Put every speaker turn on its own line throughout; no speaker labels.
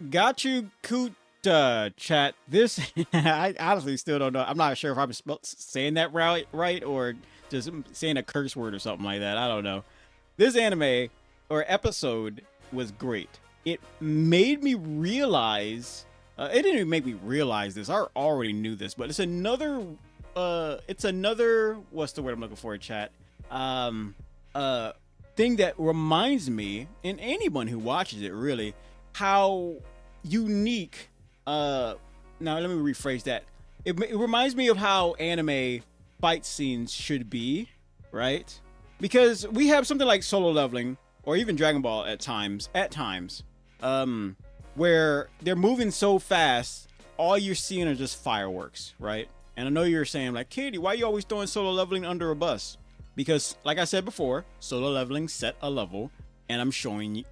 Gachiakuta, chat. This I honestly still don't know. I'm not sure if I'm saying that right or just saying a curse word or something like that. I don't know. This anime or episode was great. It made me realize. It didn't even make me realize this. I already knew this, but it's another. It's another. What's the word I'm looking for? Chat. Um. Thing that reminds me, and anyone who watches it really, how unique. Now let me rephrase that. It reminds me of how anime fight scenes should be, right? Because we have something like Solo Leveling or even Dragon Ball at times, where they're moving so fast, all you're seeing are just fireworks, right? And I know you're saying like, Katie, why are you always throwing Solo Leveling under a bus? Because, like I said before, Solo Leveling set a level, and I'm showing you.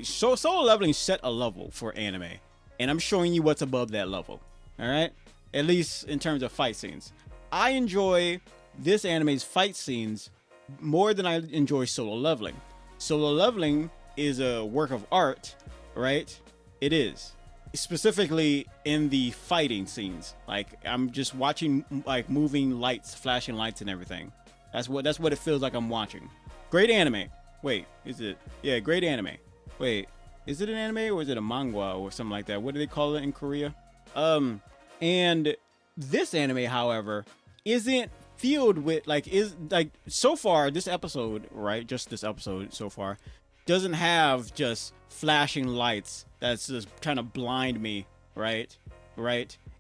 Solo Leveling set a level for anime, and I'm showing you what's above that level. All right, at least in terms of fight scenes, I enjoy this anime's fight scenes more than I enjoy Solo Leveling. Solo Leveling is a work of art, right? It is. Specifically in the fighting scenes. Like I'm just watching like moving lights, flashing lights and everything. That's what it feels like I'm watching. Great anime. Wait, is it? Yeah, great anime. Wait, is it an anime or is it a manga or something like that? What do they call it in Korea? And this anime, however, isn't filled with so far this episode, right? Just this episode so far doesn't have just flashing lights that's just trying to blind me, right?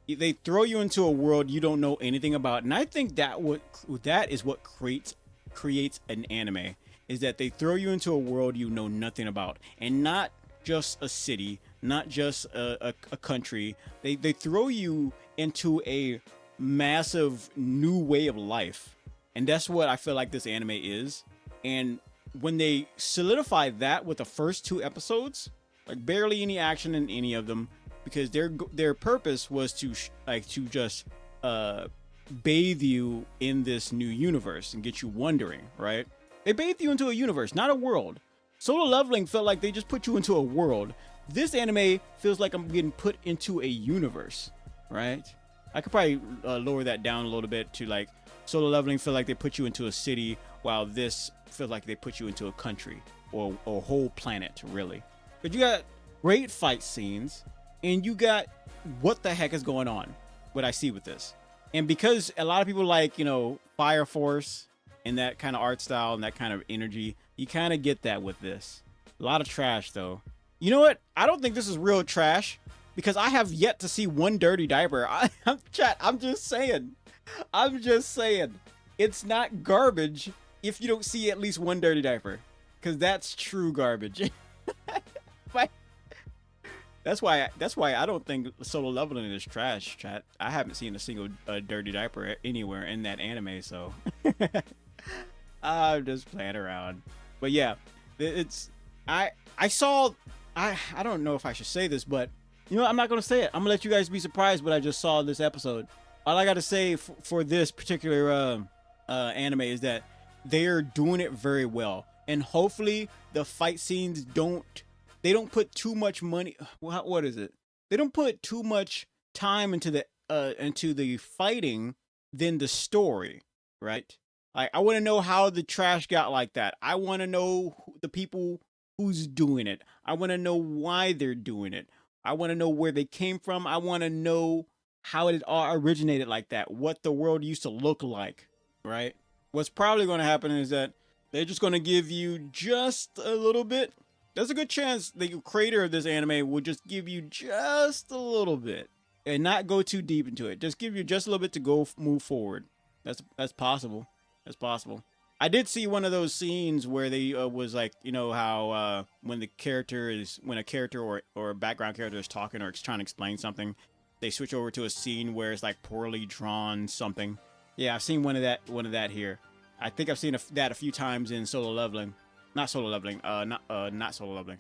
They throw you into a world you don't know anything about, and I think that is what creates an anime, is that they throw you into a world you know nothing about, and not just a city, not just a country. They throw you into a massive new way of life, and that's what I feel like this anime is. And when they solidify that with the first two episodes, like barely any action in any of them, because their purpose was to just bathe you in this new universe and get you wondering, right? They bathe you into a universe, not a world. Solo Leveling felt like they just put you into a world. This anime feels like I'm getting put into a universe, right? I could probably lower that down a little bit to like Solo Leveling feel like they put you into a city, while this feels like they put you into a country or a whole planet, really. But you got great fight scenes, and you got what the heck is going on, what I see with this. And because a lot of people like, Fire Force and that kind of art style and that kind of energy, you kind of get that with this. A lot of trash, though. You know what? I don't think this is real trash, because I have yet to see one dirty diaper. I'm just saying. It's not garbage if you don't see at least one dirty diaper, because that's true garbage. That's why I don't think Solo Leveling is trash, chat. I haven't seen a single dirty diaper anywhere in that anime, so I'm just playing around. But yeah, I don't know if I should say this, but I'm not gonna say it. I'm gonna let you guys be surprised what I just saw this episode. All I gotta say for this particular anime is that they're doing it very well, and hopefully the fight scenes don't put too much money. What is it? They don't put too much time into the fighting than the story, right? I want to know how the trash got like that. I want to know the people who's doing it. I want to know why they're doing it. I want to know where they came from. I want to know how it all originated like that. What the world used to look like, right? What's probably going to happen is that they're just going to give you just a little bit. There's a good chance the creator of this anime will just give you just a little bit and not go too deep into it. Just give you just a little bit to move forward. That's possible. That's possible. I did see one of those scenes where they was like, how when a character or a background character is talking or trying to explain something, they switch over to a scene where it's like poorly drawn something. Yeah, I've seen one of that here. I think I've seen that a few times in Solo Leveling. Not Solo Leveling. Not Solo Leveling.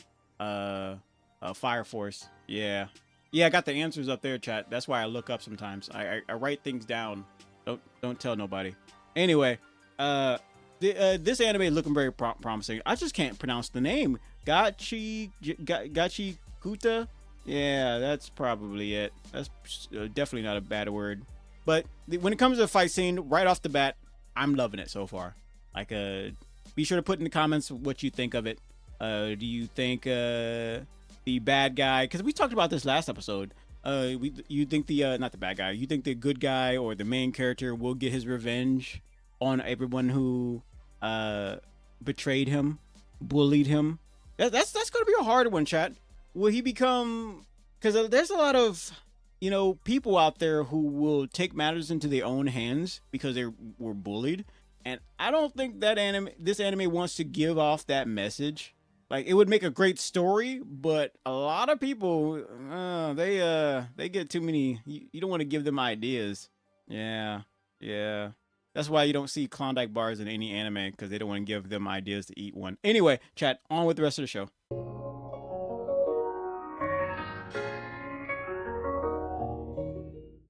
Fire Force. Yeah. I got the answers up there, chat. That's why I look up sometimes. I write things down. Don't tell nobody. Anyway, this anime is looking very promising. I just can't pronounce the name. Gachiakuta. Yeah, that's probably it. That's definitely not a bad word. But when it comes to the fight scene, right off the bat, I'm loving it so far. Like, be sure to put in the comments what you think of it. Do you think the bad guy? Because we talked about this last episode. You think the not the bad guy? You think the good guy or the main character will get his revenge on everyone who betrayed him, bullied him? That's gonna be a hard one, chat. Will he become? Because there's a lot of people out there who will take matters into their own hands because they were bullied, and I don't think that this anime wants to give off that message. Like, it would make a great story, but a lot of people, they get too many. You don't want to give them ideas. Yeah, yeah. That's why you don't see Klondike bars in any anime, because they don't want to give them ideas to eat one. Anyway, chat, on with the rest of the show.